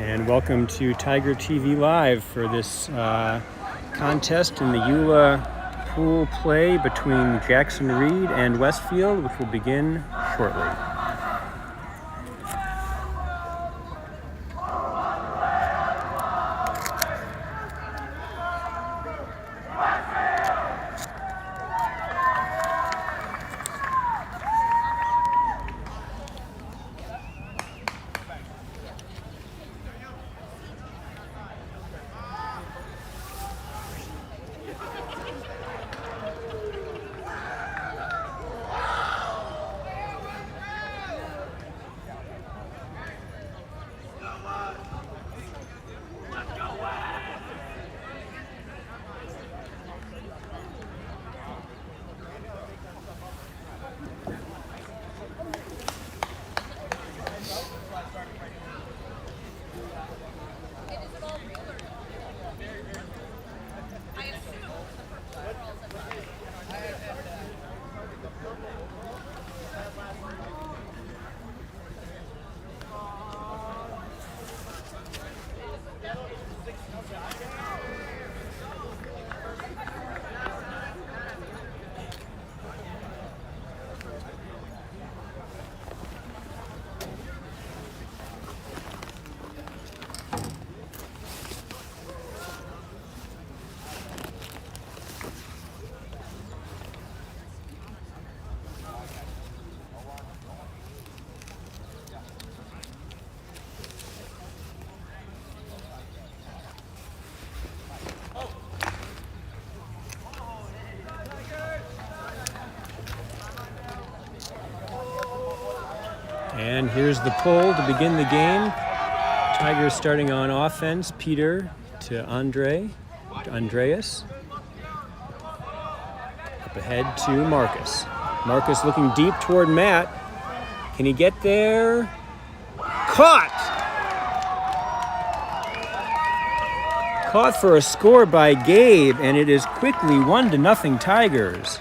And welcome to Tiger TV Live for this contest in the YULA pool play between Jackson Reed and Westfield, which will begin shortly. And here's the pull to begin the game. Tigers starting on offense. Peter to Andreas. Up ahead to Marcus. Marcus looking deep toward Matt. Can he get there? Caught! Caught for a score by Gabe, and it is quickly 1-0 Tigers.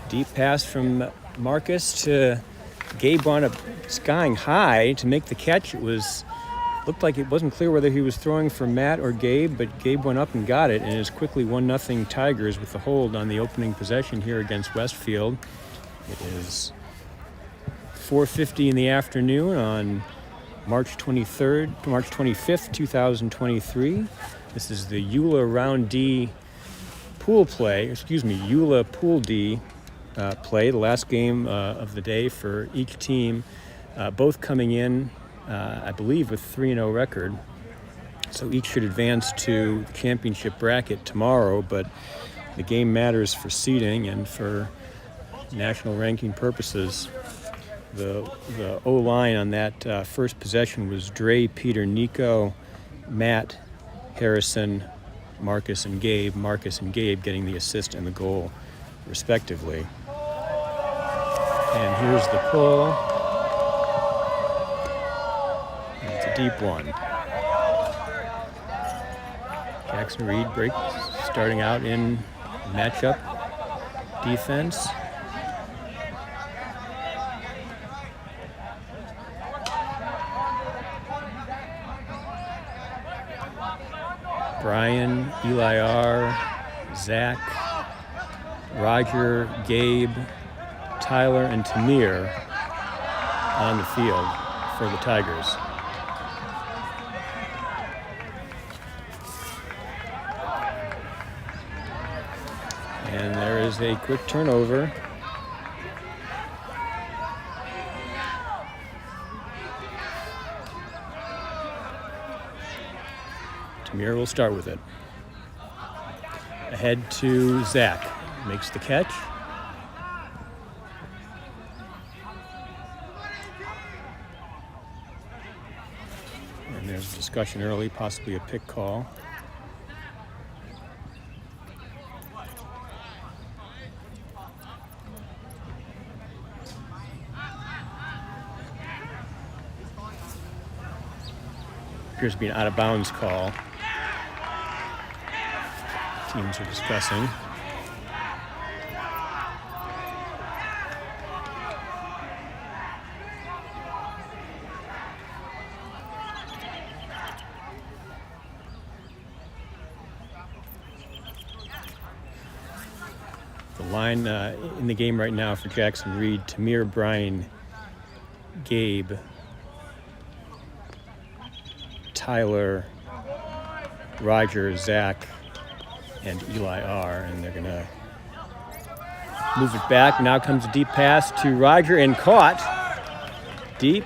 Deep pass from Marcus to Gabe, wound up skying high to make the catch. Looked like it wasn't clear whether he was throwing for Matt or Gabe, but Gabe went up and got it, and is quickly 1-0 Tigers with the hold on the opening possession here against Westfield. It is 4:50 in the afternoon on March 25th, 2023. This is the YULA Round D pool play, YULA Pool D play, the last game of the day for each team, both coming in, I believe, with 3-0 record. So each should advance to the championship bracket tomorrow, but the game matters for seeding and for national ranking purposes. The O-line on that first possession was Dre, Peter, Nico, Matt, Harrison, Marcus, and Gabe. Marcus and Gabe getting the assist and the goal, respectively. And here's the pull. And it's a deep one. Jackson Reed starting out in matchup defense. Brian, Eli R., Zach, Roger, Gabe, Tyler, and Tamir on the field for the Tigers. And there is a quick turnover. Tamir will start with it. Ahead to Zach. Makes the catch. And there's a discussion early, possibly a pick call. Appears to be an out-of-bounds call. Teams are discussing. The line in the game right now for Jackson Reed: Tamir, Brian, Gabe, Tyler, Roger, Zach, and Eli R. And they're going to move it back. Now comes a deep pass to Roger and caught. Deep.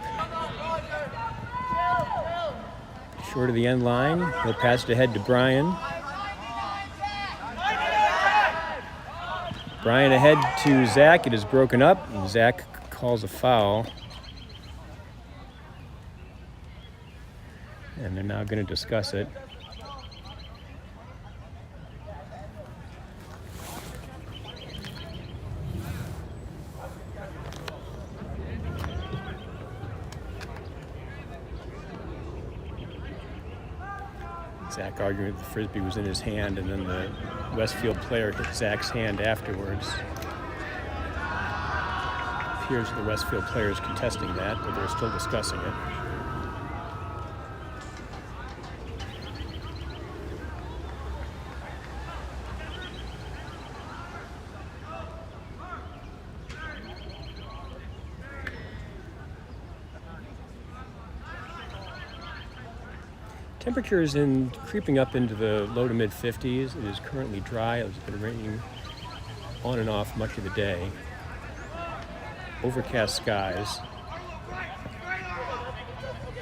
Short of the end line. He'll pass it ahead to Brian. Brian ahead to Zach. It is broken up. And Zach calls a foul. And they're now going to discuss it. Zach arguing that the Frisbee was in his hand, and then the Westfield player hit Zach's hand afterwards. It appears the Westfield player is contesting that, but they're still discussing it. Temperature is creeping up into the low to mid 50s. It is currently dry. It's been raining on and off much of the day. Overcast skies.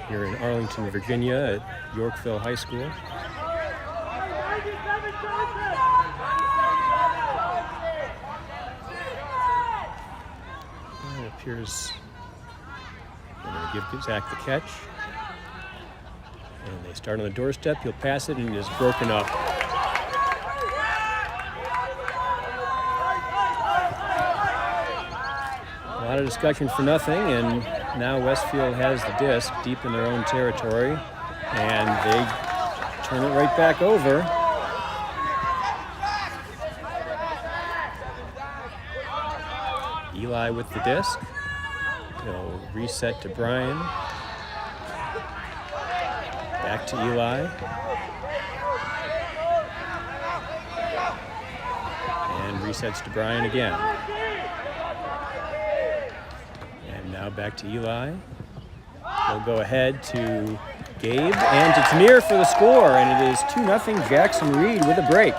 Here in Arlington, Virginia at Yorkville High School. And it appears they're going to give Zach the catch. And they start on the doorstep. He'll pass it, and it is broken up. A lot of discussion for nothing, and now Westfield has the disc deep in their own territory, and they turn it right back over. Eli with the disc. He'll reset to Brian. Back to Eli. And resets to Brian again. And now back to Eli. He'll go ahead to Gabe and to Tamir for the score. And it is 2-0 Jackson Reed with a break.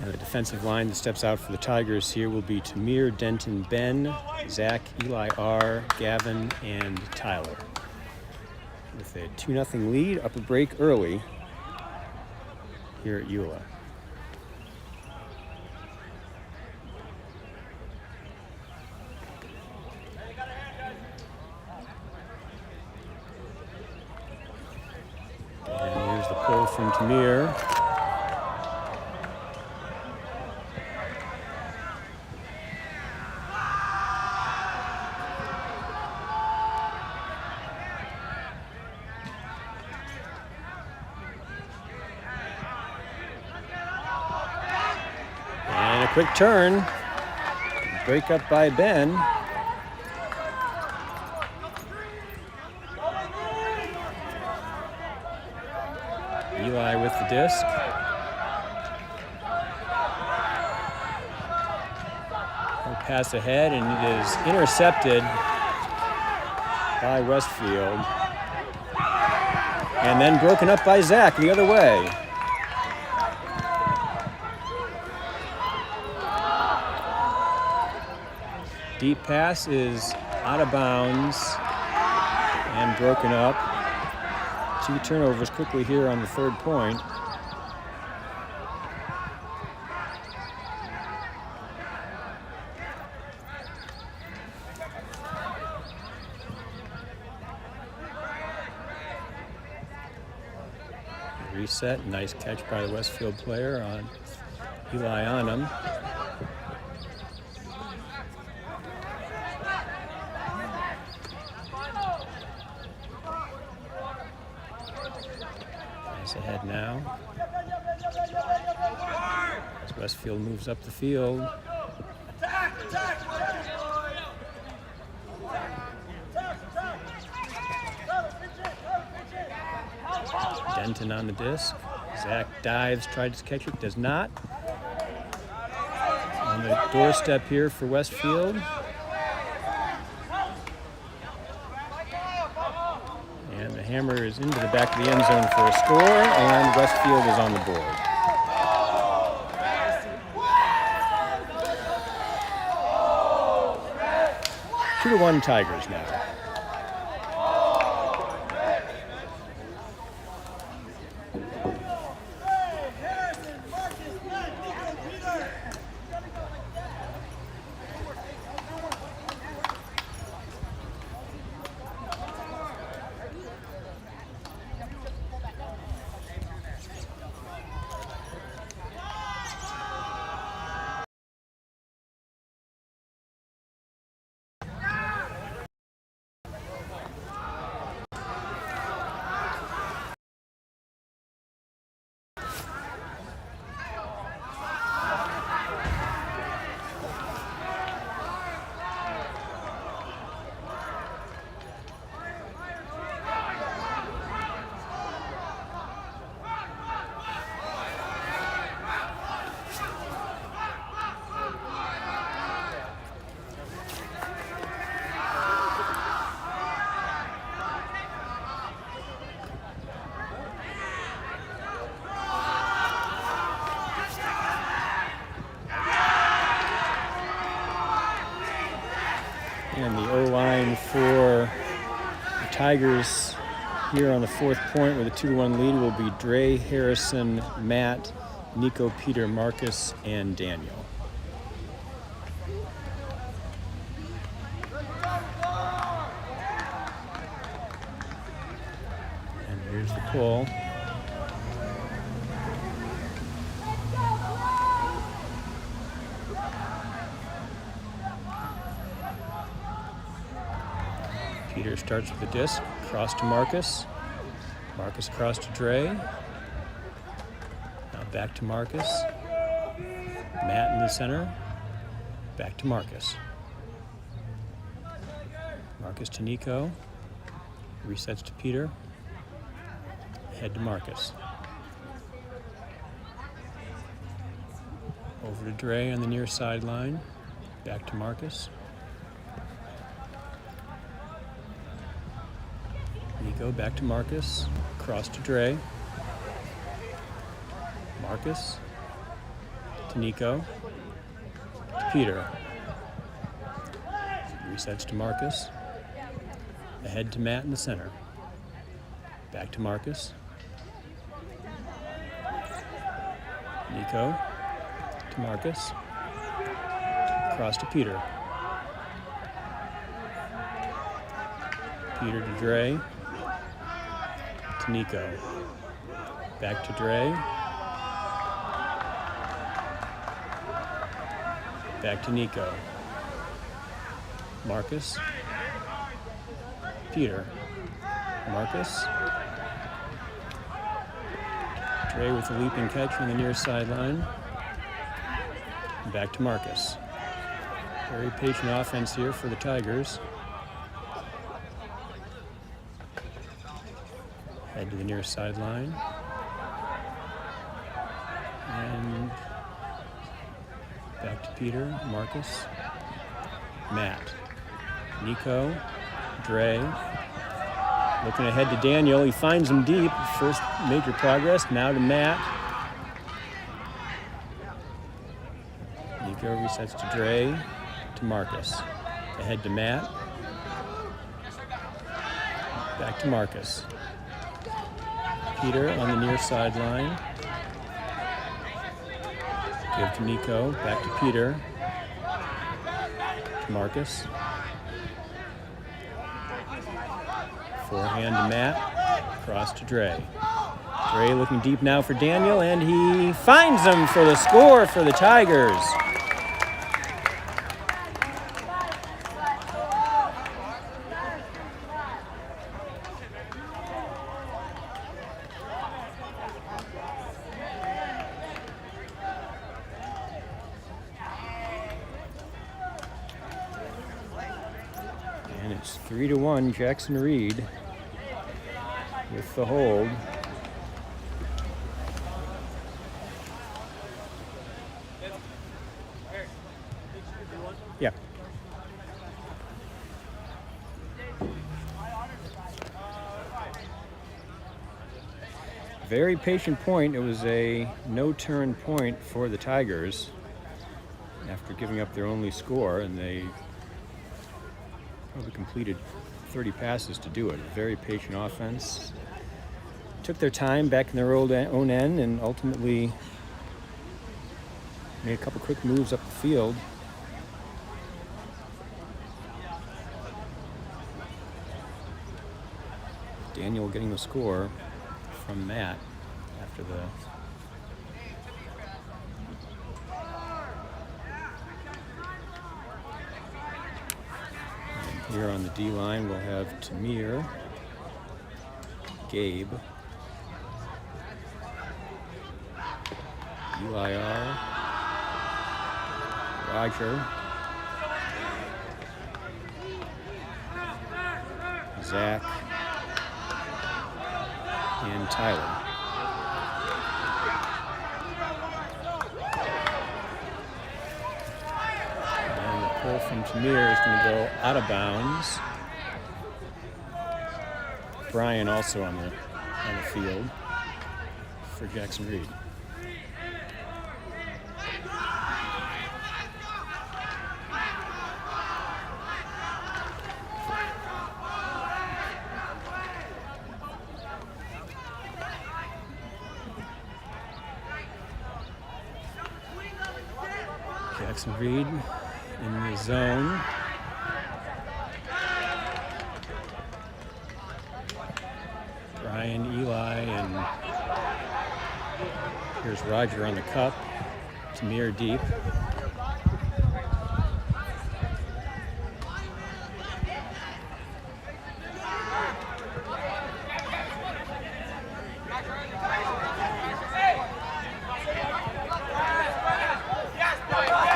And the defensive line that steps out for the Tigers here will be Tamir, Denton, Ben, Zach, Eli R, Gavin, and Tyler. With a 2-0 lead, up a break early here at YULA. from Tamir. And a quick turn. Break up by Ben. Eli with the disc. He'll pass ahead, and it is intercepted by Westfield. And then broken up by Zach the other way. Deep pass is out of bounds and broken up. 2 turnovers quickly here on the 3rd point. Reset, nice catch by the Westfield player on Eli on him. Ahead now as Westfield moves up the field. Denton on the disc. Zach dives, tries to catch it, does not. On the doorstep here for Westfield. And the hammer is into the back of the end zone for a score, and Westfield is on the board. Two to 1 Tigers now. And the O-line for the Tigers here on the 4th point with a 2-1 lead will be Dre, Harrison, Matt, Nico, Peter, Marcus, and Daniel. And here's the pull. Peter starts with the disc, cross to Marcus. Marcus cross to Dre. Now back to Marcus. Matt in the center. Back to Marcus. Marcus to Nico. Resets to Peter. Head to Marcus. Over to Dre on the near sideline. Back to Marcus. Nico back to Marcus. Cross to Dre. Marcus to Nico. To Peter. Resets to Marcus. Ahead to Matt in the center. Back to Marcus. Nico to Marcus. Cross to Peter. Peter to Dre. To Nico. Back to Dre. Back to Nico. Marcus. Peter. Marcus. Dre with a leaping catch from the near sideline. Back to Marcus. Very patient offense here for the Tigers. Head to the near sideline. And back to Peter, Marcus, Matt, Nico, Dre. Looking ahead to Daniel. He finds him deep. First major progress. Now to Matt. Nico resets to Dre, to Marcus. Ahead to Matt. Back to Marcus. Peter on the near sideline. Give to Nico. Back to Peter. To Marcus. Forehand to Matt. Cross to Dre. Dre looking deep now for Daniel, and he finds him for the score for the Tigers. And it's 3-1, Jackson Reed with the hold. Yeah. Very patient point. It was a no-turn point for the Tigers after giving up their only score, and they probably completed 30 passes to do it. Very patient offense. Took their time back in their own end and ultimately made a couple quick moves up the field. Daniel getting the score from Matt after the here on the D line, we'll have Tamir, Gabe, UIR, Roger, Zach, and Tyler. Pull from Tamir is going to go out of bounds. Brian also on the field for Jackson Reed. Jackson Reed in the zone. Brian, Eli, and here's Roger on the cup. Tamir deep.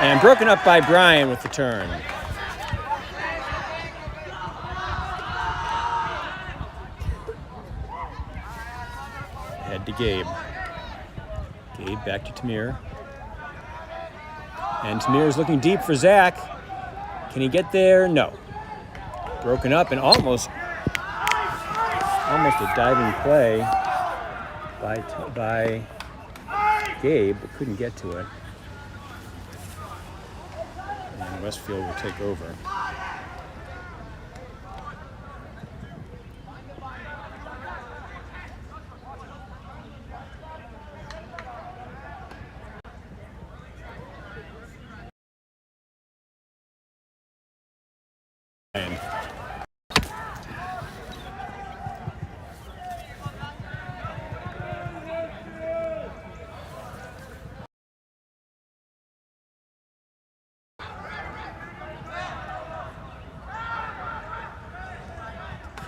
And broken up by Brian with the turn. Head to Gabe. Gabe back to Tamir. And Tamir is looking deep for Zach. Can he get there? No. Broken up and almost a diving play by Gabe, but couldn't get to it. And Westfield will take over.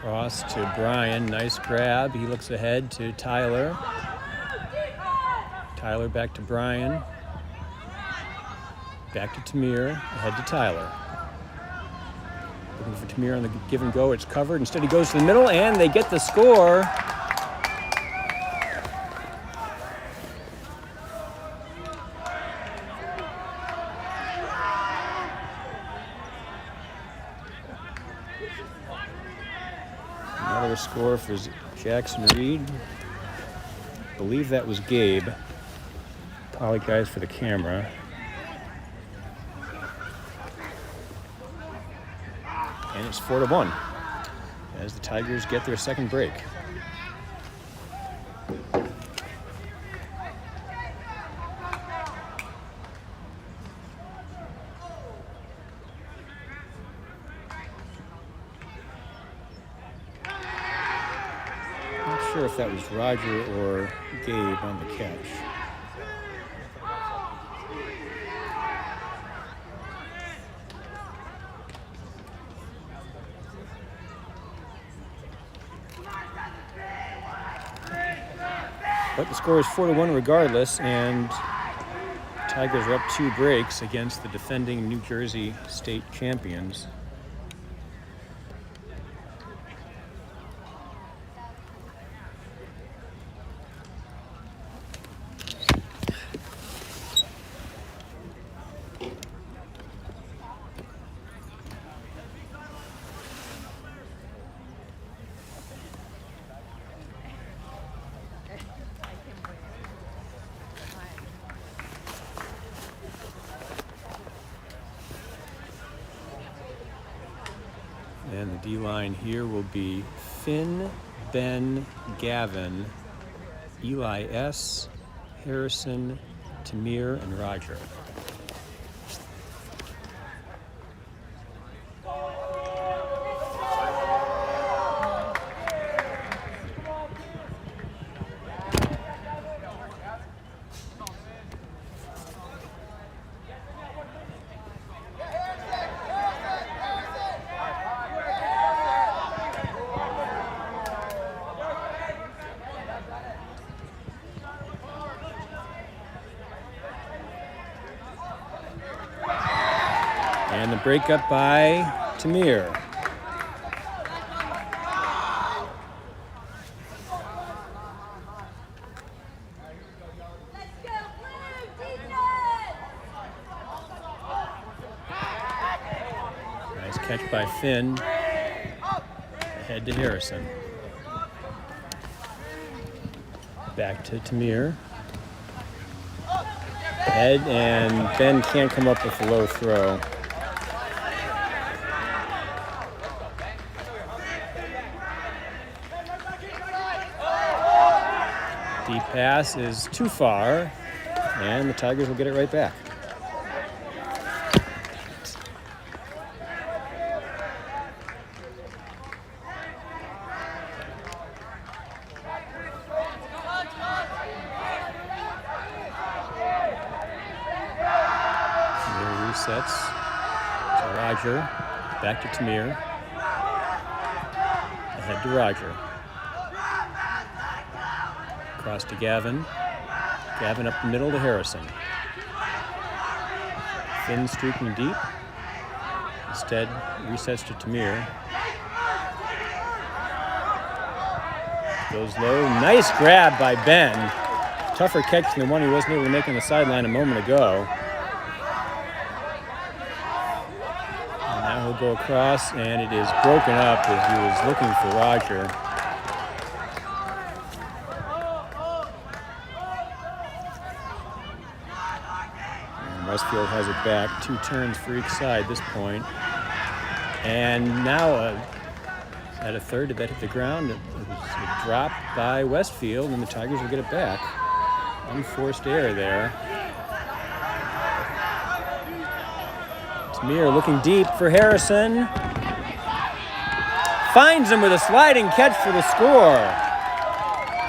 Cross to Brian, nice grab. He looks ahead to Tyler. Tyler back to Brian. Back to Tamir, ahead to Tyler. Looking for Tamir on the give and go, it's covered. Instead he goes to the middle and they get the score. Another score for Jackson Reed. I believe that was Gabe. Apologize for the camera. And it's 4-1 as the Tigers get their second break. Not sure if that was Roger or Gabe on the catch. But the score is 4-1 regardless, and Tigers are up 2 breaks against the defending New Jersey state champions. And the D-line here will be Finn, Ben, Gavin, Eli S., Harrison, Tamir, and Roger. And the breakup by Tamir. Nice catch by Finn. Ahead to Harrison. Back to Tamir. Head, and Ben can't come up with a low throw. Deep pass is too far, and the Tigers will get it right back. Resets to Roger, back to Tamir, ahead to Roger. Cross to Gavin. Gavin up the middle to Harrison. Finn streaking deep. Instead, resets to Tamir. Goes low. Nice grab by Ben. Tougher catch than the one he wasn't able to make on the sideline a moment ago. And now he'll go across, and it is broken up as he was looking for Roger. Westfield has it back, 2 turns for each side at this point. And now at a third, did that hit the ground? It was a drop by Westfield, and the Tigers will get it back. Unforced error there. Tamir looking deep for Harrison. Finds him with a sliding catch for the score.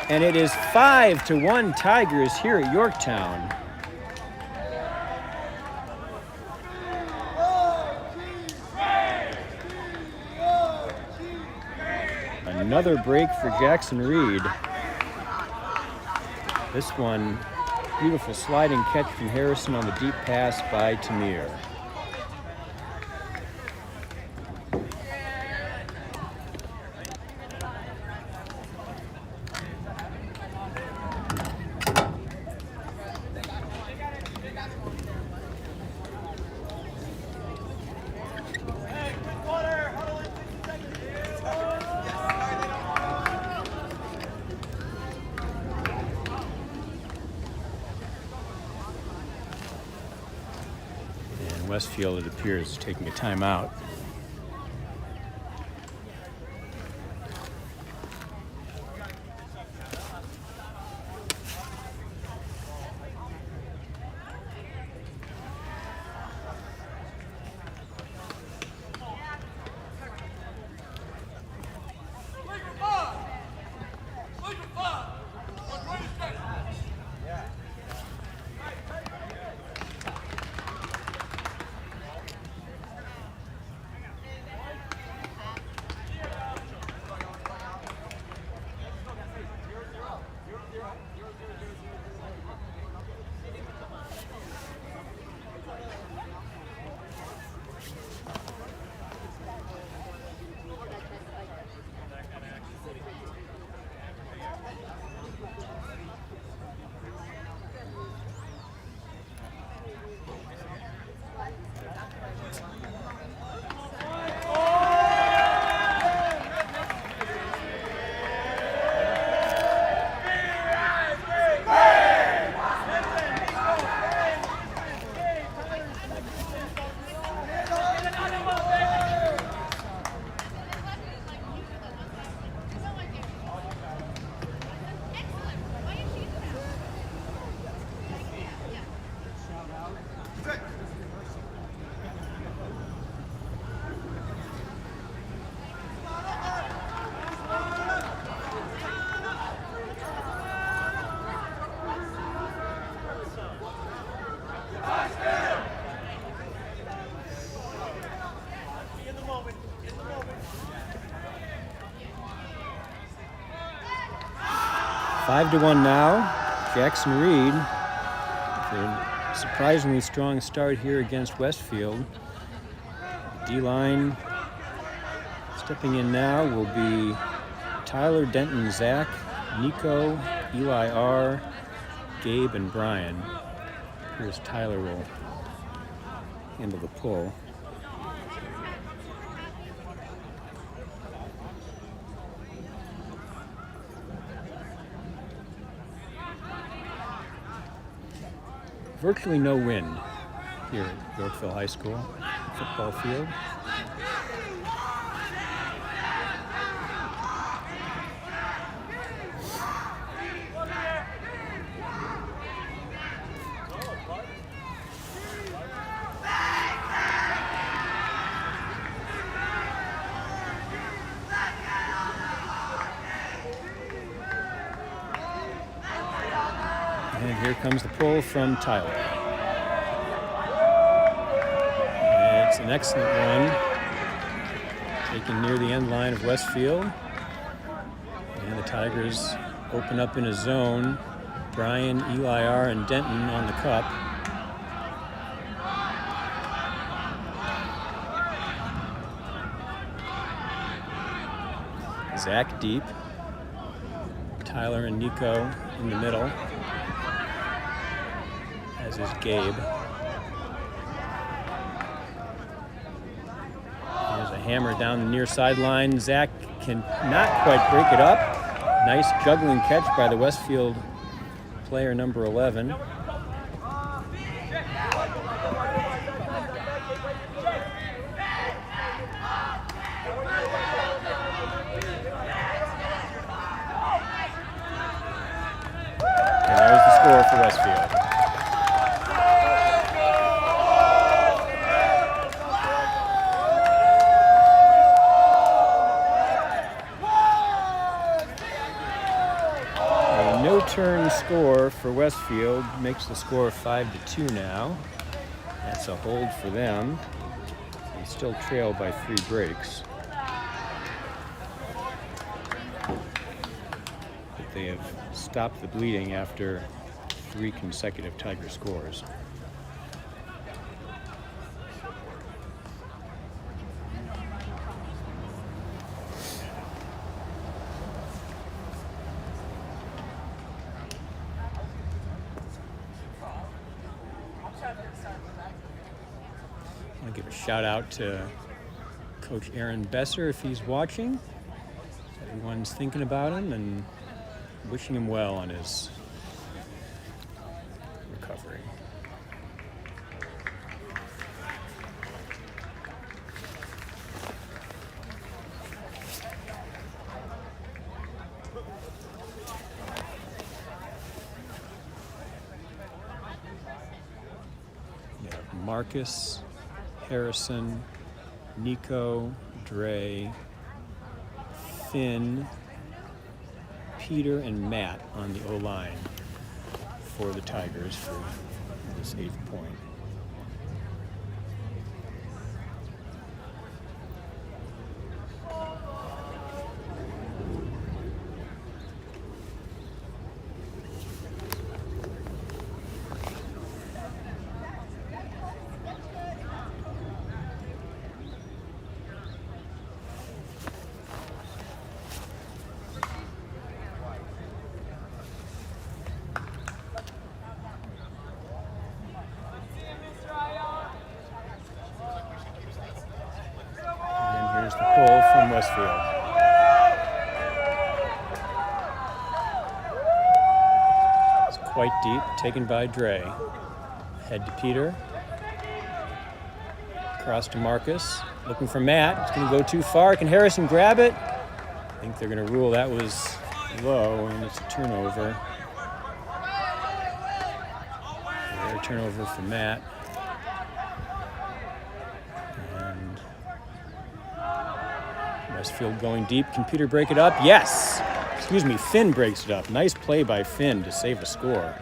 And it is 5-1 Tigers here at Yorktown. Another break for Jackson Reed. This one, beautiful sliding catch from Harrison on the deep pass by Tamir. Westfield, it appears, is taking a timeout. Five to 1 now. Jackson Reed, a surprisingly strong start here against Westfield. D-line stepping in now will be Tyler, Denton, Zach, Nico, Eli R., Gabe, and Brian. Here's Tyler will handle the pull. Virtually no wind here at Yorkville High School football field. And here comes the pull from Tyler. And it's an excellent one, taken near the end line of Westfield. And the Tigers open up in a zone. Brian, Eli R., and Denton on the cup. Zach deep. Tyler and Nico in the middle, as is Gabe. There's a hammer down the near sideline. Zach can not quite break it up. Nice juggling catch by the Westfield player, number 11. And there's the score for Westfield. A no-turn score for Westfield makes the score 5-2 now. That's a hold for them. They still trail by 3 breaks. that they have stopped the bleeding after 3 consecutive Tiger scores. I want to give a shout out to Coach Aaron Besser if he's watching. Everyone's thinking about him and wishing him well on his recovery. You have Marcus, Harrison, Nico, Dre, Finn, Peter, and Matt on the O-line for the Tigers for this 8th point. Here's the pull from Westfield. It's quite deep, taken by Dre. Head to Peter. Cross to Marcus. Looking for Matt. It's going to go too far. Can Harrison grab it? I think they're going to rule that was low, and it's a turnover. A turnover for Matt. Westfield going deep. Can Peter break it up? Yes! Excuse me, Finn breaks it up. Nice play by Finn to save a score.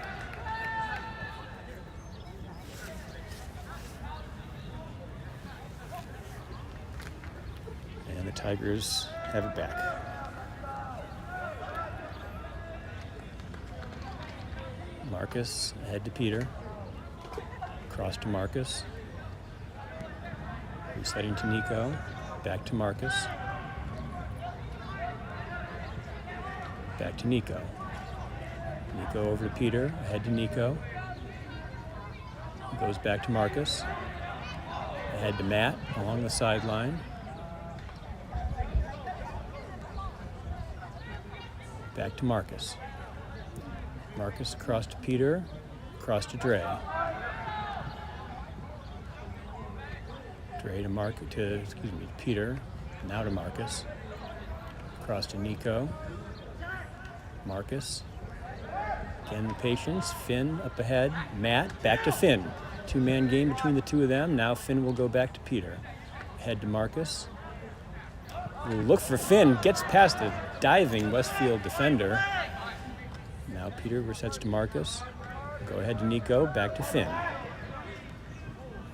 And the Tigers have it back. Marcus ahead to Peter. Cross to Marcus. Resetting to Nico. Back to Marcus. Back to Nico. Nico over to Peter, ahead to Nico. Goes back to Marcus. Ahead to Matt along the sideline. Back to Marcus. Marcus across to Peter, across to Dre. Dre to Peter, now to Marcus. Across to Nico. Marcus. Again, the patience. Finn up ahead. Matt, back to Finn. 2-man game between the two of them. Now Finn will go back to Peter. Head to Marcus. We'll look for Finn. Gets past the diving Westfield defender. Now Peter resets to Marcus. Go ahead to Nico. Back to Finn.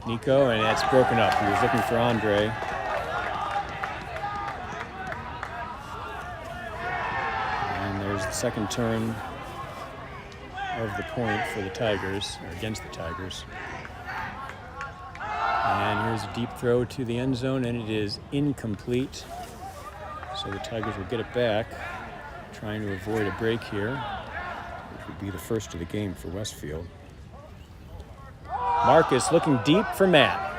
Nico, and that's broken up. He was looking for Andre. The second turn of the point for the Tigers, or against the Tigers. And here's a deep throw to the end zone, and it is incomplete. So the Tigers will get it back, trying to avoid a break here, which would be the first of the game for Westfield. Marcus looking deep for Matt.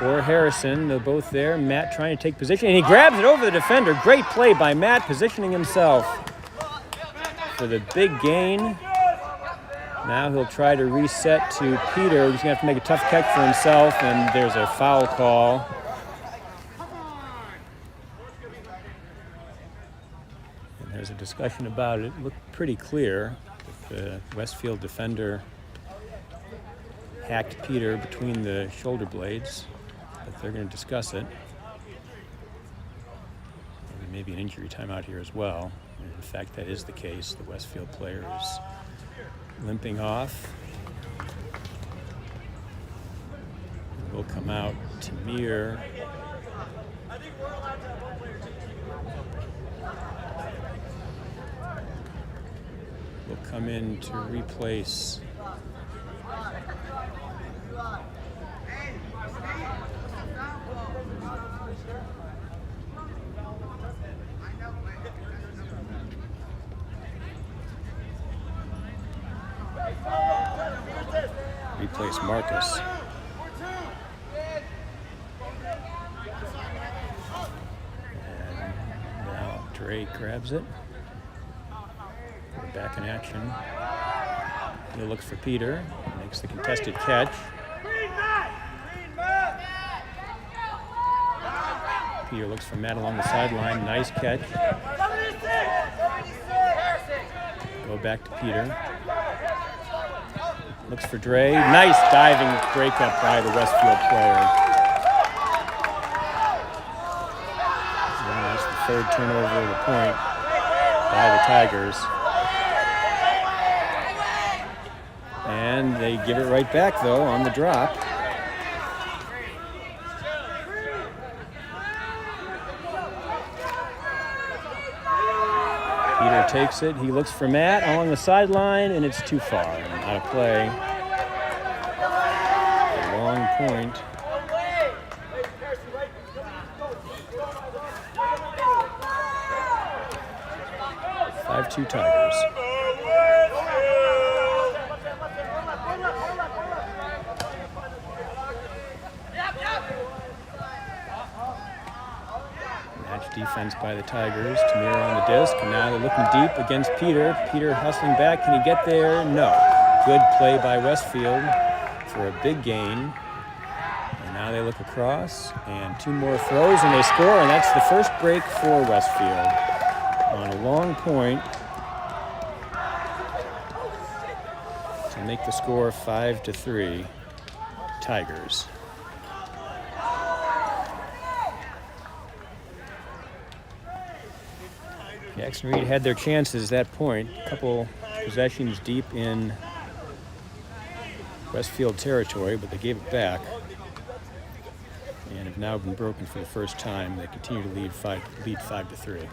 Or Harrison, they're both there. Matt trying to take position, and he grabs it over the defender. Great play by Matt, positioning himself for the big gain. Now he'll try to reset to Peter. He's going to have to make a tough catch for himself, and there's a foul call. And there's a discussion about it. It looked pretty clear that the Westfield defender hacked Peter between the shoulder blades, but they're going to discuss it. Maybe an injury timeout here as well. And in fact, that is the case. The Westfield player is limping off. Will come out Tamir. come in to replace Marcus. And now Dre grabs it. We're back in action. He looks for Peter, makes the contested catch. Peter looks for Matt along the sideline. Nice catch. Go back to Peter. Looks for Dre. Nice diving breakup by the Westfield player. And that's the third turnover of the point by the Tigers. And they give it right back, though, on the drop. Peter takes it. He looks for Matt along the sideline, and it's too far and out of play. A long point. 5-2 Tigers. Defense by the Tigers. Tamir on the disc, and now they're looking deep against Peter. Peter hustling back. Can he get there? No. Good play by Westfield for a big gain. And now they look across, and two more throws, and they score, and that's the first break for Westfield on a long point to make the score 5-3 Tigers. Jackson Reed had their chances at that point. A couple possessions deep in Westfield territory, but they gave it back and have now been broken for the first time. They continue to lead 5-3.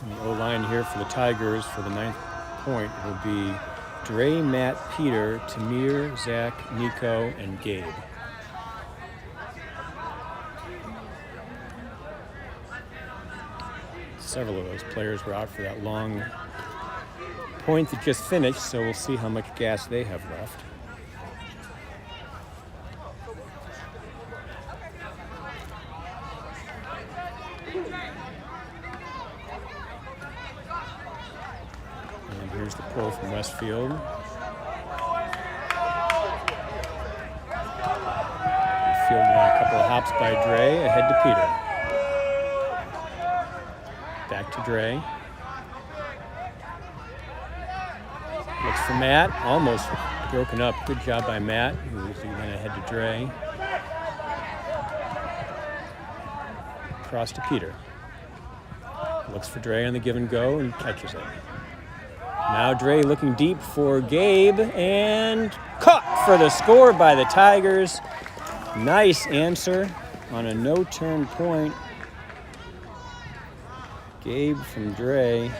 The O-line here for the Tigers for the 9th point will be Dre, Matt, Peter, Tamir, Zach, Nico, and Gabe. Several of those players were out for that long point that just finished, so we'll see how much gas they have left. And here's the pull from Westfield. Fielded on a couple of hops by Dre, ahead to Peter. Back to Dre. Looks for Matt, almost broken up. Good job by Matt, who went ahead to Dre. Across to Peter. Looks for Dre on the give and go and catches it. Now Dre looking deep for Gabe and caught for the score by the Tigers. Nice answer on a no-turn point. Gabe from Dre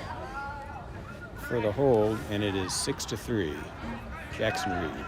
for the hold, and it is 6-3, Jackson Reed.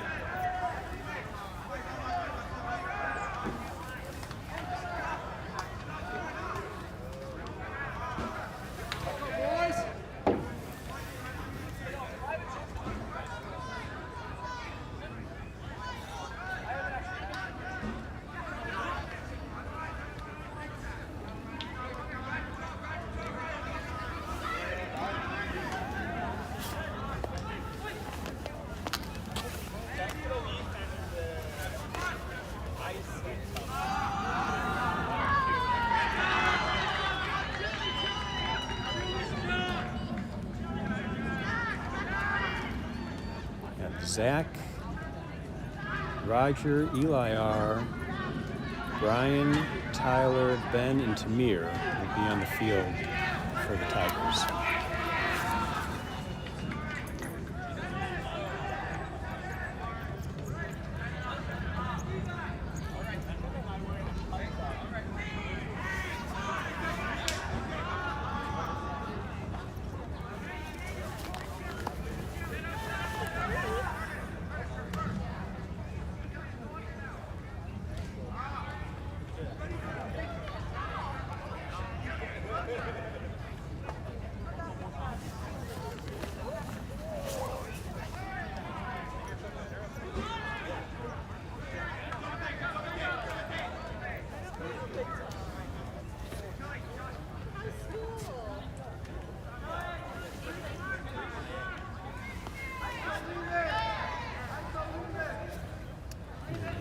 Zach, Roger, Eli R., Brian, Tyler, Ben, and Tamir will be on the field for the Tigers.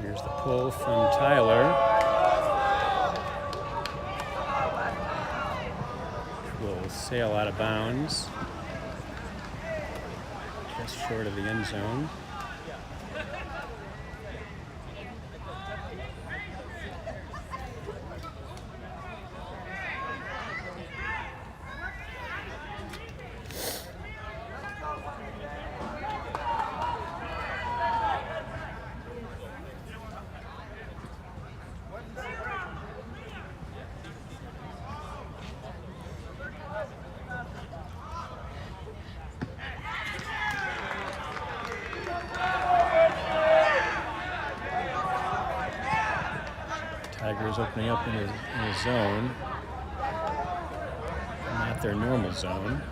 Here's the pull from Tyler. Will sail out of bounds. Just short of the end zone. Tigers opening up in his zone, not their normal zone.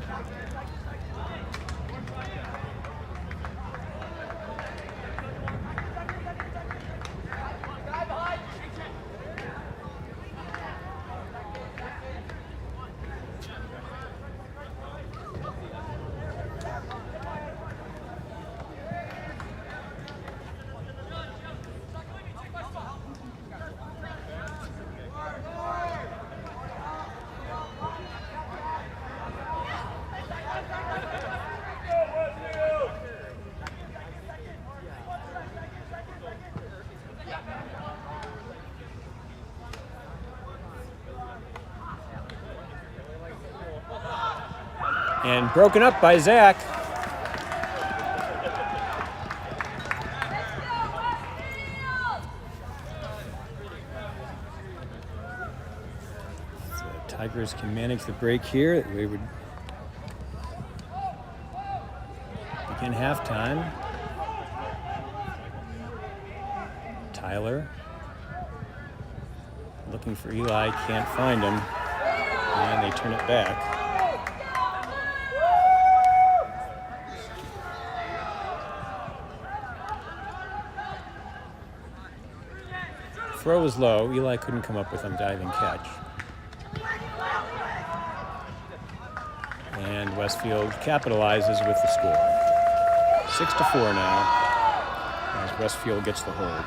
And broken up by Zach. So Tigers can manage the break here. We would begin halftime. Tyler looking for Eli, can't find him, and they turn it back. Throw was low. Eli couldn't come up with a diving catch. And Westfield capitalizes with the score. 6-4 now, as Westfield gets the hold.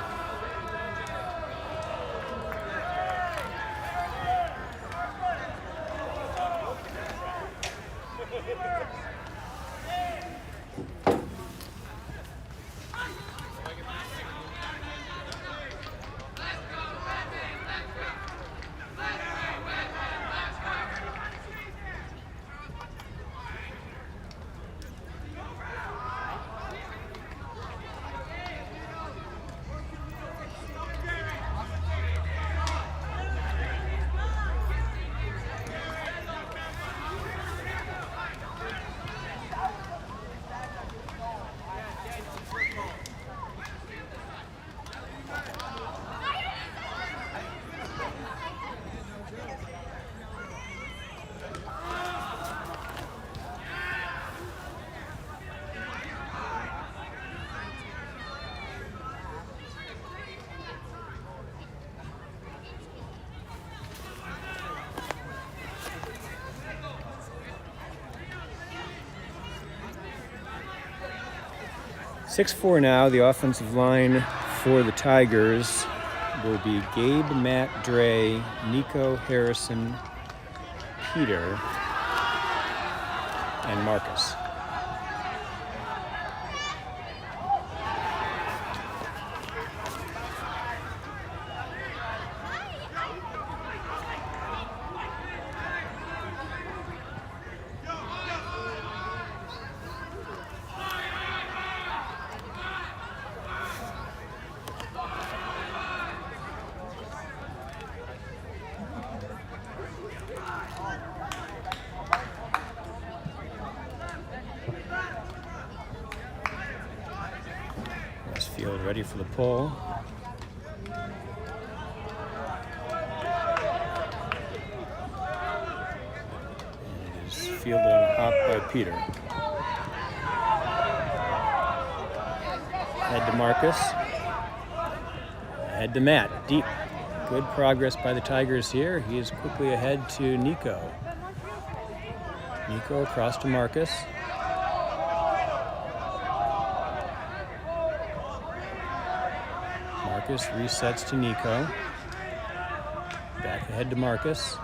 (6-4) now. The offensive line for the Tigers will be Gabe, Matt, Dre, Nico, Harrison, Peter, and Marcus. ready for the pull. And it is fielded on a hop by Peter. Head to Marcus. Head to Matt. Deep. Good progress by the Tigers here. He is quickly ahead to Nico. Nico across to Marcus. Marcus resets to Nico. Back ahead to Marcus.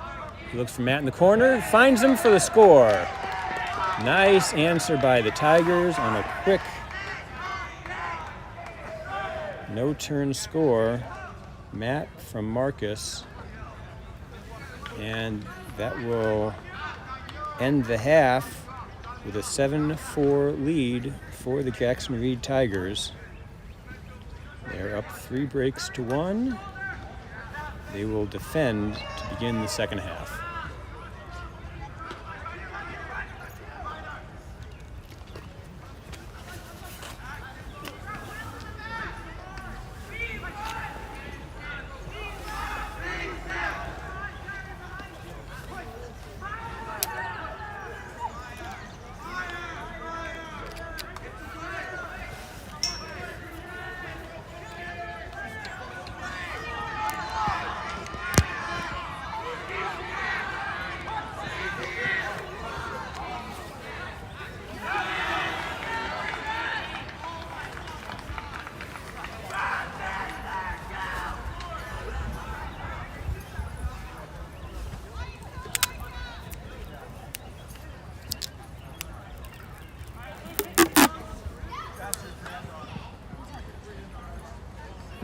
He looks for Matt in the corner. Finds him for the score. Nice answer by the Tigers on a quick no-turn score. Matt from Marcus. And that will end the half with a 7-4 lead for the Jackson Reed Tigers. They're up 3 breaks to 1. They will defend to begin the second half.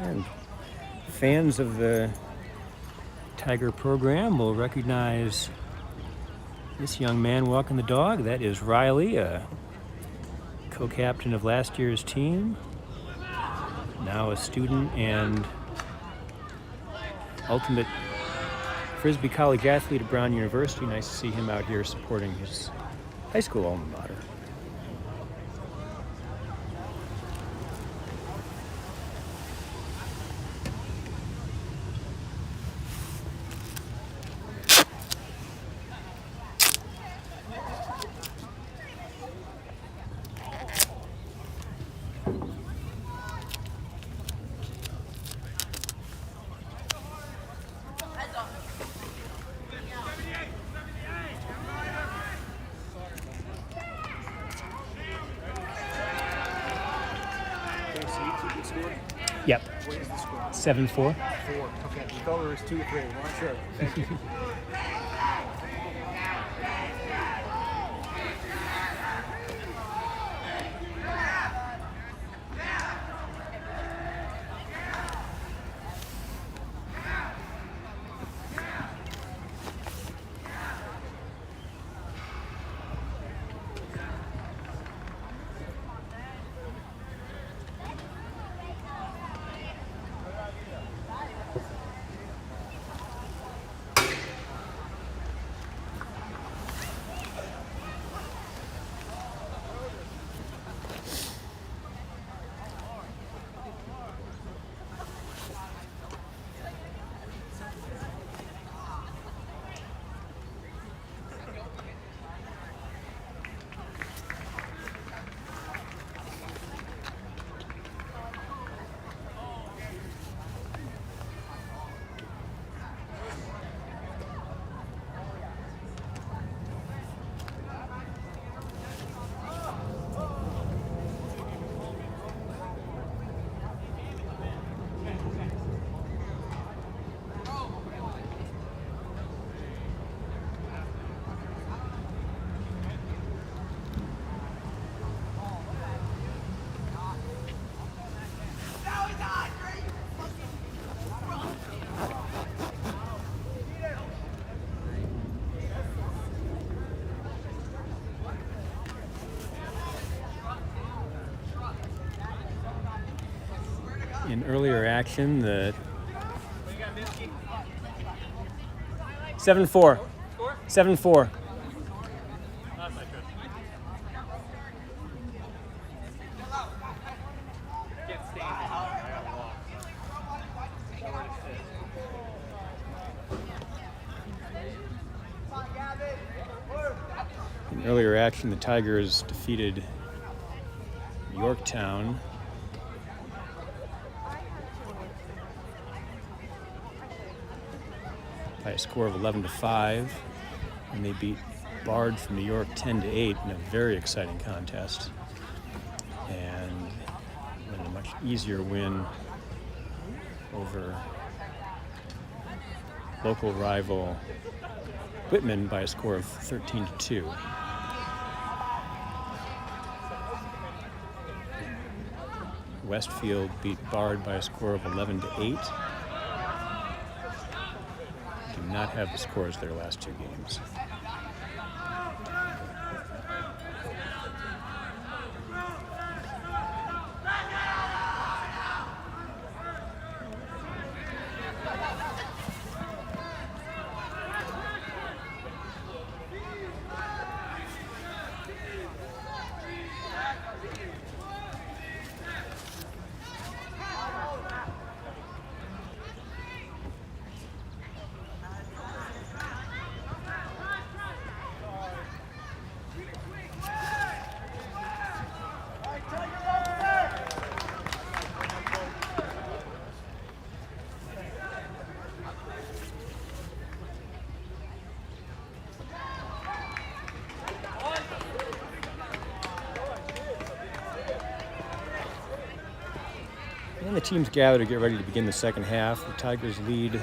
And fans of the Tiger program will recognize this young man walking the dog. That is Riley, a co-captain of last year's team, now a student and ultimate Frisbee college athlete at Brown University. Nice to see him out here supporting his high school alma mater. Yep. What is the score? 7-4. 4. Okay. The color is 2-3. Well, sure. Thank you. In earlier action, the 7-4. 7-4. In earlier action, the Tigers defeated Yorktown by a score of 11-5, and they beat Bard from New York 10-8 in a very exciting contest, and then a much easier win over local rival Whitman by a score of 13-2. Westfield beat Bard by a score of 11-8. Do not have the scores of their last two games. And the teams gather to get ready to begin the second half. The Tigers lead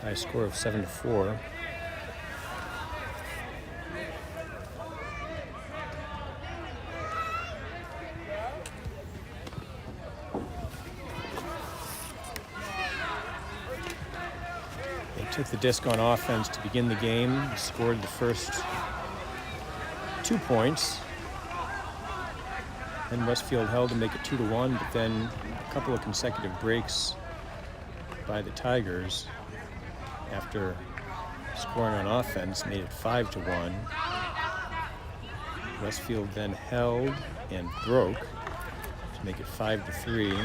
by a score of 7-4. They took the disc on offense to begin the game, scored the first 2 points. Then Westfield held to make it 2-1, but then a couple of consecutive breaks by the Tigers after scoring on offense made it 5-1. Westfield then held and broke to make it 5-3, and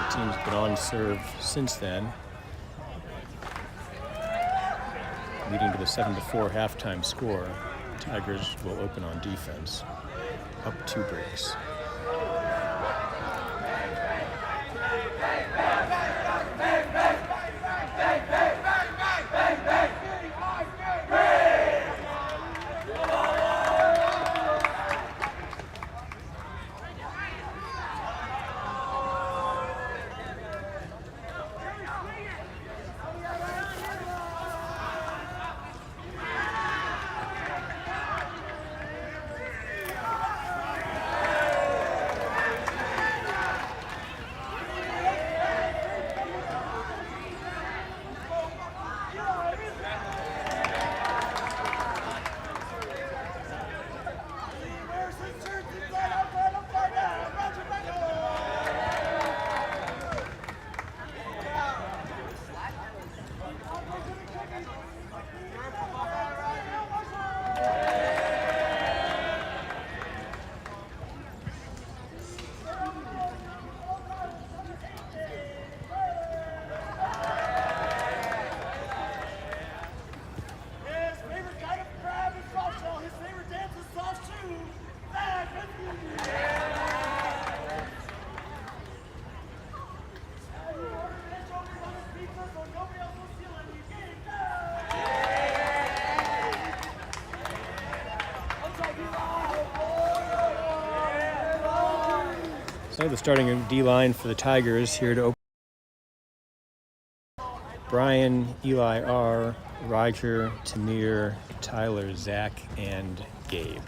the team's been on serve since then, leading to the 7-4 halftime score. The Tigers will open on defense, up 2 breaks. So the starting D-line for the Tigers here to open. Brian, Eli R., Roger, Tamir, Tyler, Zach, and Gabe.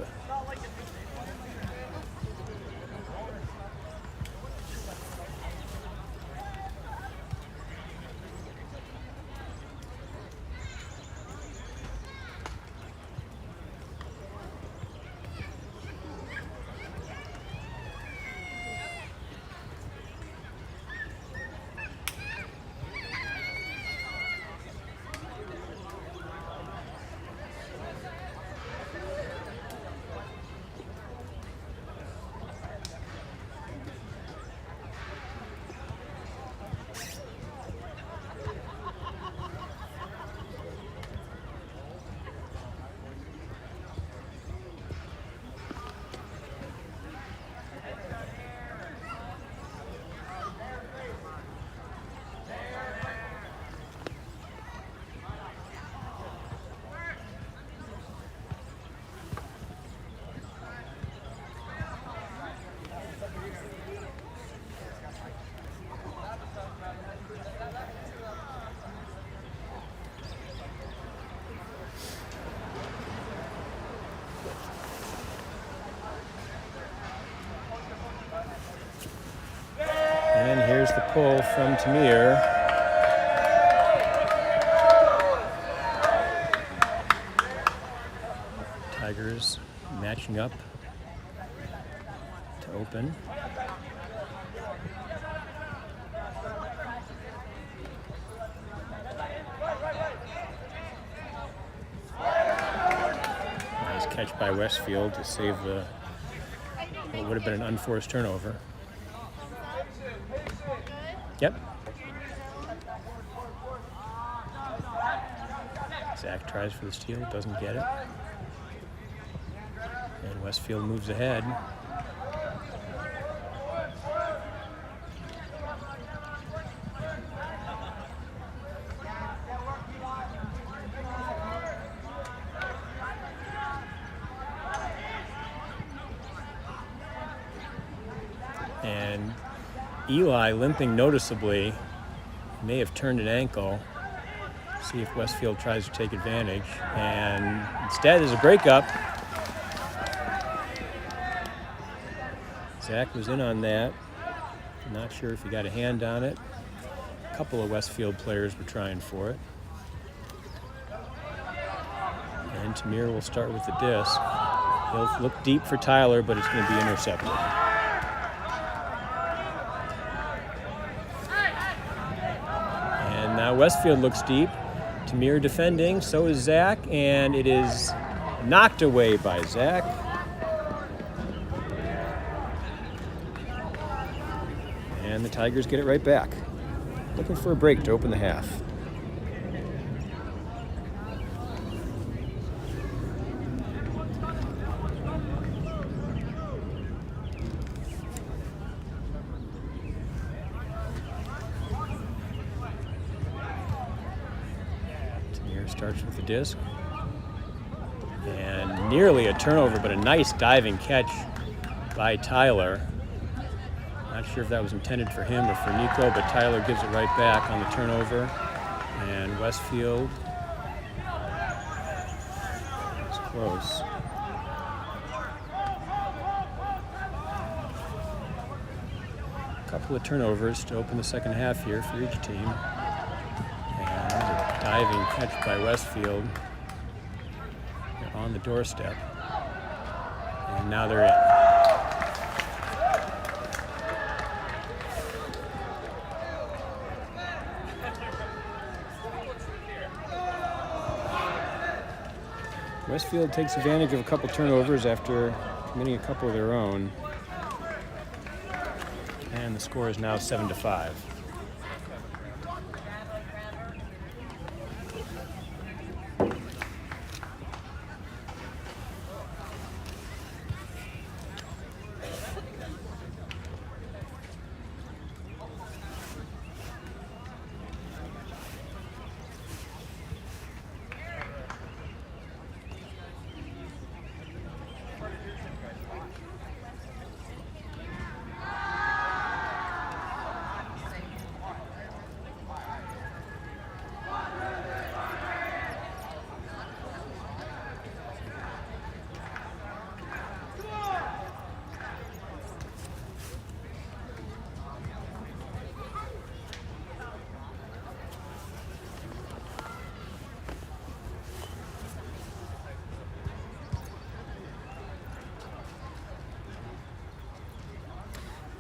pull from Tamir. Tigers matching up to open. Nice catch by Westfield to save what would have been an unforced turnover. Yep. Zach tries for the steal, doesn't get it. And Westfield moves ahead. And Eli limping noticeably, may have turned an ankle. See if Westfield tries to take advantage. And instead there's a breakup. Zach was in on that. Not sure if he got a hand on it. A couple of Westfield players were trying for it. And Tamir will start with the disc. He'll look deep for Tyler, but it's going to be intercepted. And now Westfield looks deep. Tamir defending, so is Zach, and it is knocked away by Zach. And the Tigers get it right back. Looking for a break to open the half. Tamir starts with the disc. And nearly a turnover, but a nice diving catch by Tyler. Not sure if that was intended for him or for Nico, but Tyler gives it right back on the turnover. And Westfield is close. A couple of turnovers to open the second half here for each team. And a diving catch by Westfield. They're on the doorstep. And now they're in. Westfield takes advantage of a couple turnovers after committing a couple of their own. And the score is now 7-5.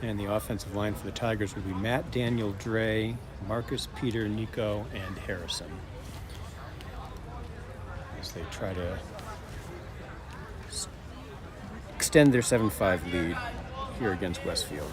And the offensive line for the Tigers will be Matt, Daniel, Dre, Marcus, Peter, Nico, and Harrison. As they try to extend their 7-5 lead here against Westfield.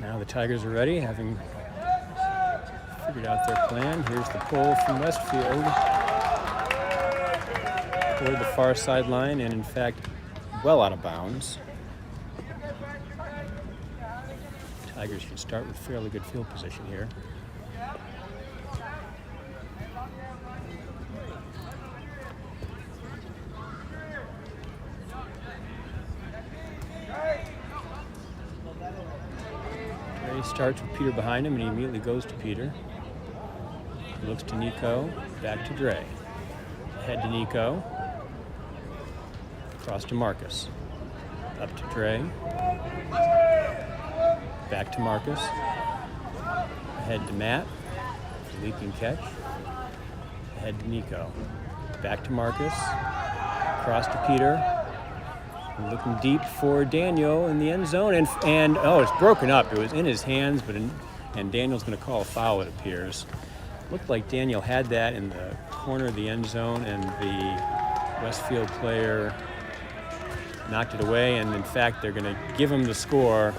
Now the Tigers are ready, having figured out their plan. Here's the pull from Westfield toward the far sideline, and in fact, well out of bounds. Tigers should start with fairly good field position here. starts with Peter behind him, and he immediately goes to Peter. He looks to Nico, back to Dre. Ahead to Nico. Across to Marcus. Up to Dre. Back to Marcus. Ahead to Matt. Leaping catch. Ahead to Nico. Back to Marcus. Across to Peter. Looking deep for Daniel in the end zone, and oh, it's broken up. It was in his hands, and Daniel's going to call a foul, it appears. Looked like Daniel had that in the corner of the end zone, and the Westfield player knocked it away, and in fact, they're going to give him the score.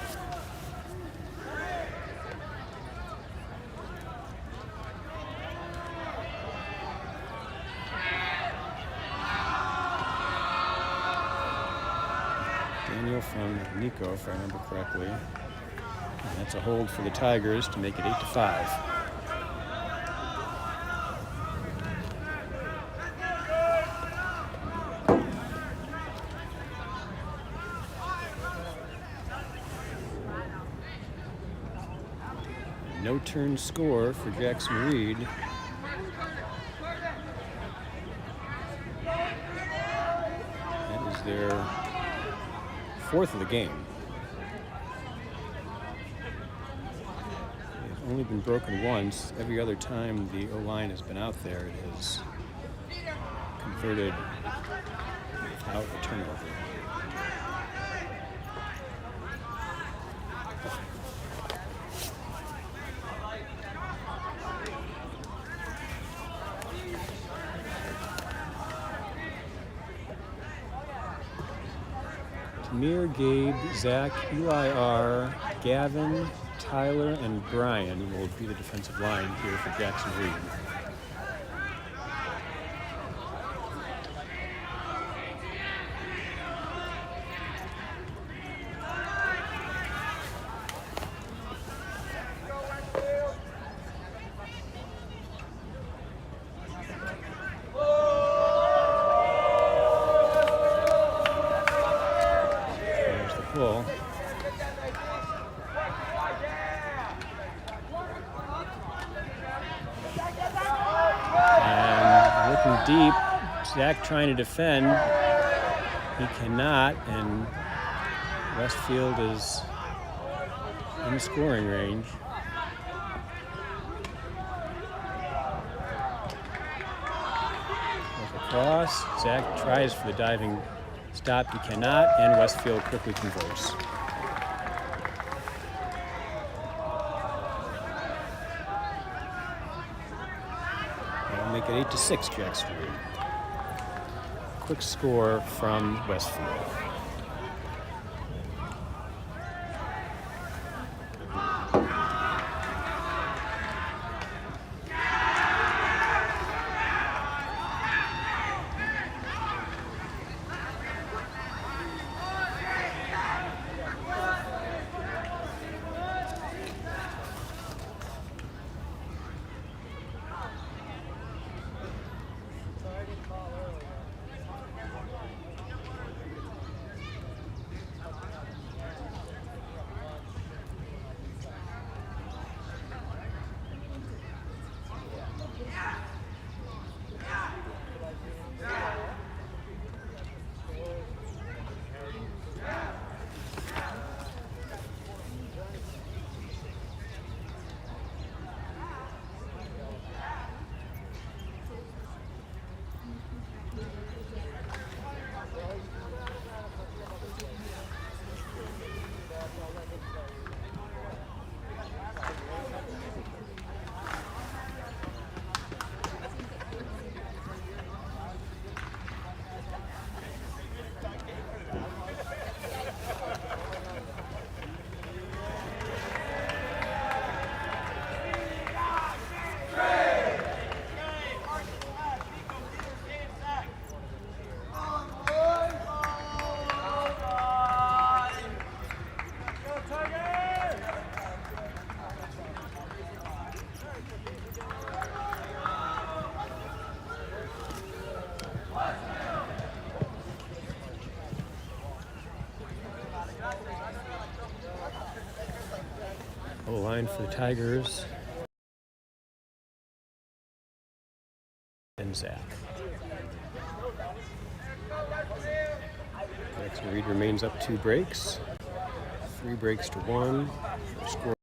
From Nico, if I remember correctly. And that's a hold for the Tigers to make it 8-5. No turn score for Jackson Reed. That is their fourth of the game. They've only been broken once. Every other time the O-line has been out there, it has converted without a turnover. Amir, Gabe, Zach, Eli R., Gavin, Tyler, and Brian will be the defensive line here for Jackson Reed. Deep, Zach trying to defend, he cannot, and Westfield is in the scoring range. Goes across, Zach tries for the diving stop, he cannot, and Westfield quickly converts. Make it 8-6, Jackson Reed. Quick score from Westfield. line for the Tigers. And Zach. Jackson Reed remains up 2 breaks. 3 breaks to 1. Score.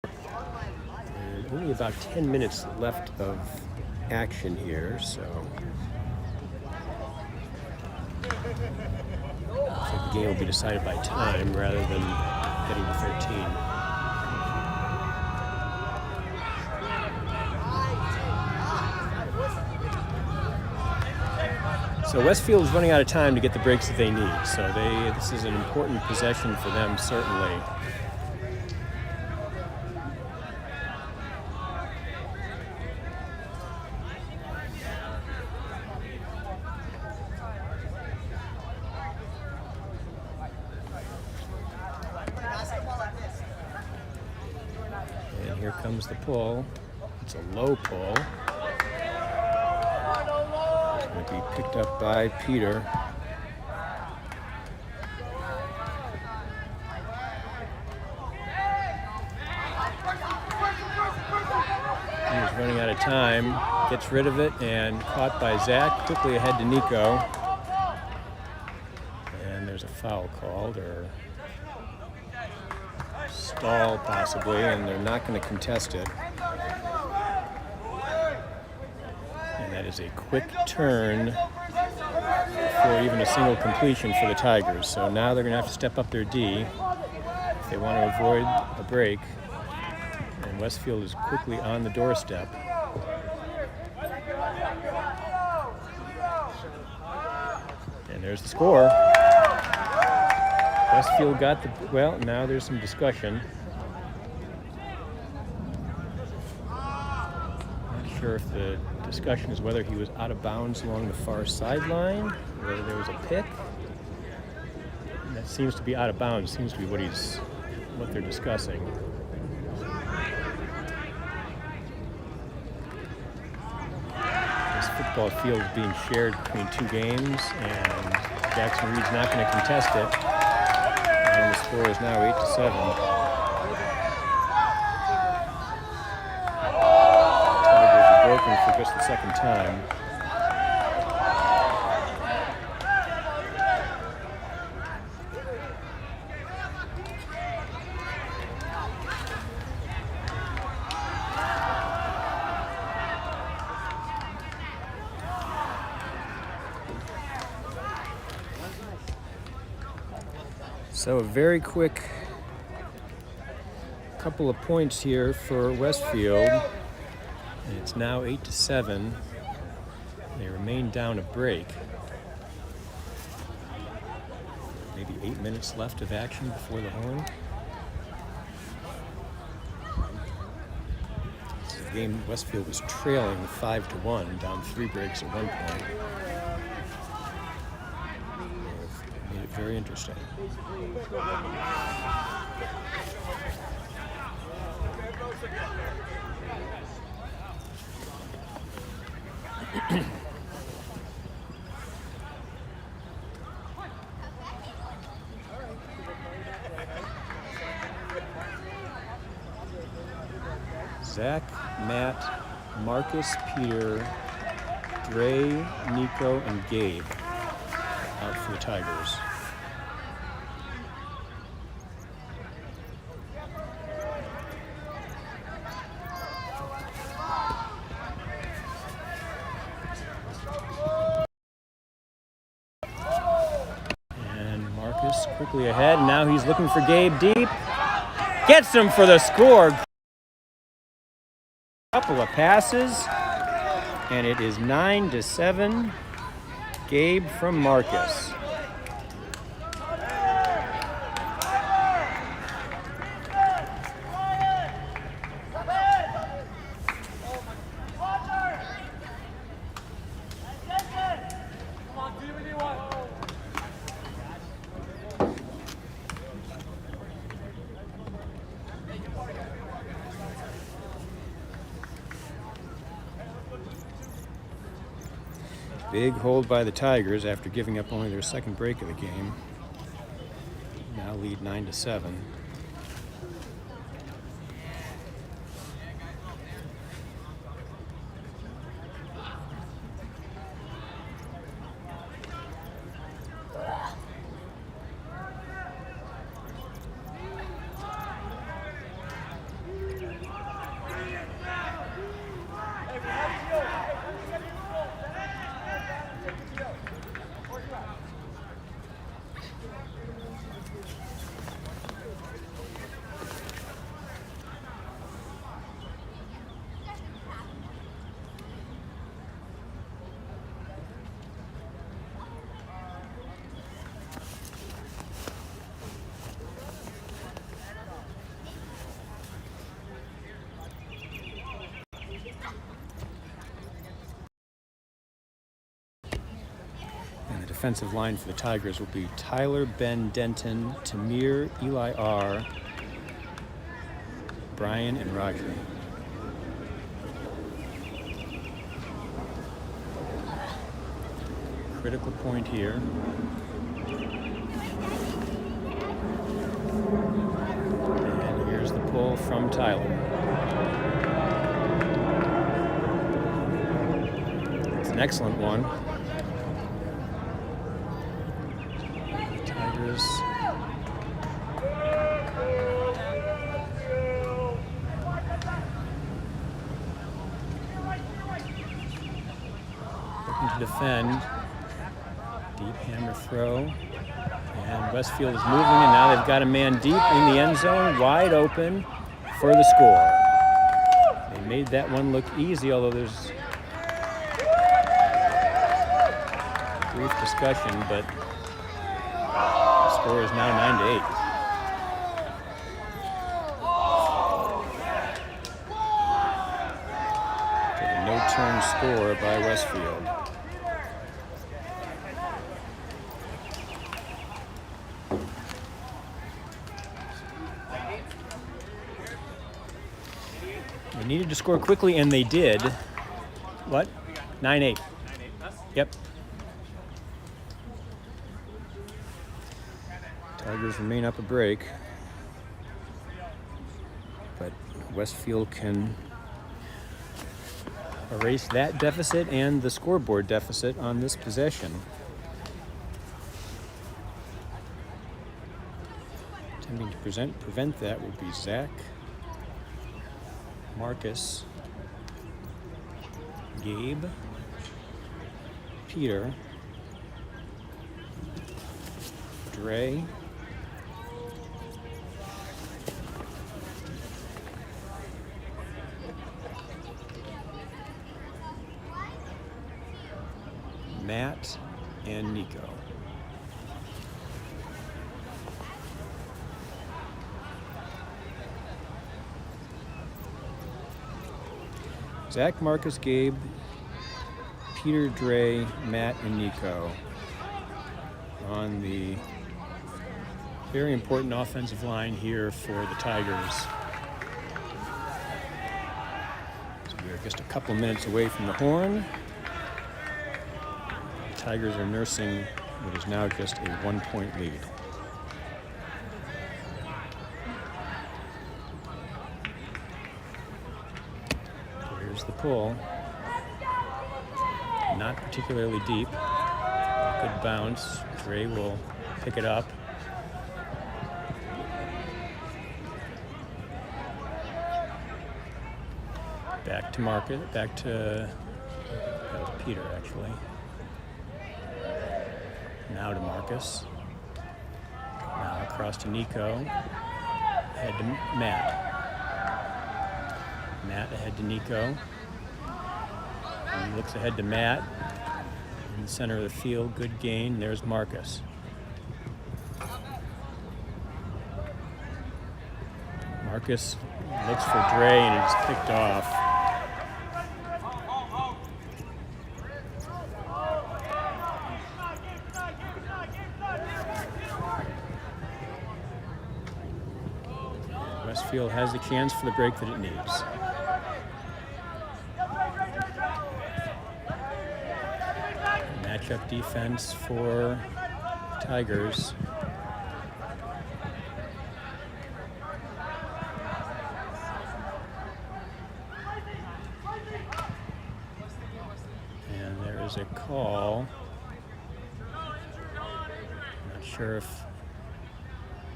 And only about 10 minutes left of action here, so the game will be decided by time rather than heading to 13. So Westfield is running out of time to get the breaks that they need. So this is an important possession for them, certainly. And here comes the pull. It's a low pull. Going to be picked up by Peter. He's running out of time, gets rid of it, and caught by Zach, quickly ahead to Nico. And there's a foul called, or stall possibly, and they're not going to contest it. That is a quick turn for even a single completion for the Tigers. So now they're going to have to step up their D if they want to avoid a break. And Westfield is quickly on the doorstep. And there's the score. Westfield got the, well, now there's some discussion. Not sure if the discussion is whether he was out of bounds along the far sideline, whether there was a pick. And that seems to be out of bounds, seems to be what they're discussing. This football field is being shared between 2 games, and Jackson Reed's not going to contest it. And the score is now 8-7. Broken for just the second time. So a very quick couple of points here for Westfield. And it's now 8-7. They remain down a break. Maybe 8 minutes left of action before the horn. This is a game Westfield was trailing 5-1, down 3 breaks at one point. They've made it very interesting. Zach, Matt, Marcus, Peter, Dre, Nico, and Gabe out for the Tigers. And Marcus quickly ahead. Now he's looking for Gabe deep. Gets him for the score. Couple of passes, and it is 9-7. Gabe from Marcus. Big hold by the Tigers after giving up only their second break of the game. Now lead 9-7. defensive line for the Tigers will be Tyler, Ben, Denton, Tamir, Eli R., Brian, and Roger. Critical point here. And here's the pull from Tyler. It's an excellent one. Tigers. Looking to defend. Deep hammer throw. And Westfield is moving, and now they've got a man deep in the end zone, wide open for the score. They made that one look easy, although there's brief discussion, but the score is now 9-8. A no-turn score by Westfield. They needed to score quickly, and they did. What? 9-8. Yep. Tigers remain up a break, but Westfield can erase that deficit and the scoreboard deficit on this possession. Attempting to prevent that would be Zach, Marcus, Gabe, Peter, Dre, Matt, and Nico. Zach, Marcus, Gabe, Peter, Dre, Matt, and Nico on the very important offensive line here for the Tigers. So we are just a couple minutes away from the horn. The Tigers are nursing what is now just a 1-point lead. Here's the pull. Not particularly deep. Good bounce. Dre will pick it up. Back to Marcus. Back to that was Peter, actually. Now to Marcus. Now across to Nico. Ahead to Matt. Matt ahead to Nico. And looks ahead to Matt. In the center of the field, good gain. There's Marcus. Marcus looks for Dre and he's picked off. Westfield has the chance for the break that it needs. Matchup defense for Tigers. And there is a call. I'm not sure if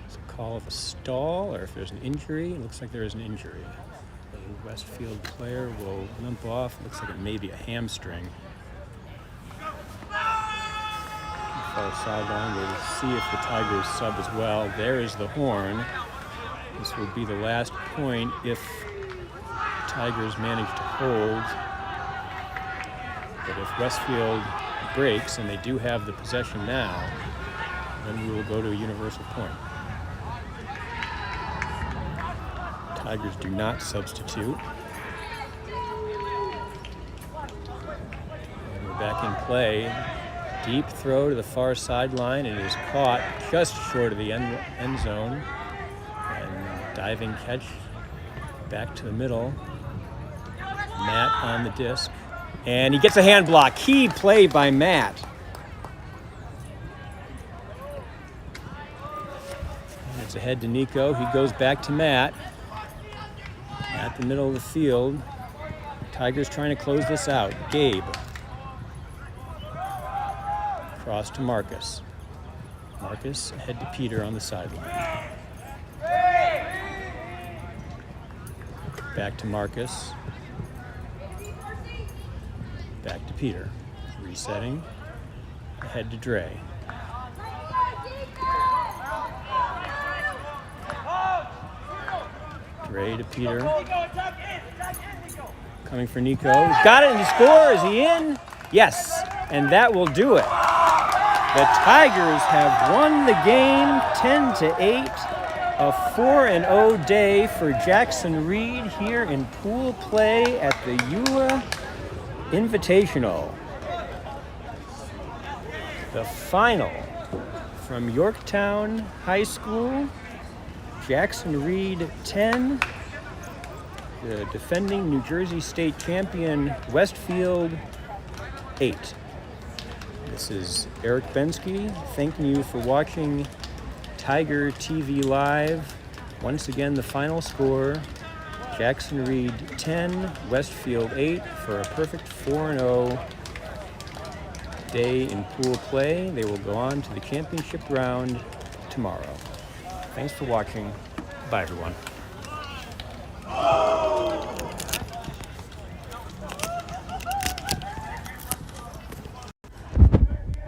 it's a call of a stall or if there's an injury. It looks like there is an injury. The Westfield player will limp off. Looks like it may be a hamstring. Far sideline. We'll see if the Tigers sub as well. There is the horn. This will be the last point if the Tigers manage to hold. But if Westfield breaks, and they do have the possession now, then we will go to a universal point. Tigers do not substitute. And we're back in play. Deep throw to the far sideline. It is caught just short of the end zone. And diving catch back to the middle. Matt on the disc. And he gets a hand block. Key play by Matt. And it's ahead to Nico. He goes back to Matt. At the middle of the field. Tigers trying to close this out. Gabe. Cross to Marcus. Marcus ahead to Peter on the sideline. Back to Marcus. Back to Peter. Resetting. Ahead to Dre. Dre to Peter. Coming for Nico. He's got it and he scores. Is he in? Yes. And that will do it. The Tigers have won the game 10-8. A 4-0 day for Jackson Reed here in pool play at the YULA Invitational. The final from Yorktown High School, Jackson Reed 10, the defending New Jersey State champion Westfield 8. This is Eric Bensky thanking you for watching Tiger TV Live. Once again, the final score, Jackson Reed 10, Westfield 8 for a perfect 4-0 day in pool play. They will go on to the championship round tomorrow. Thanks for watching. Bye, everyone.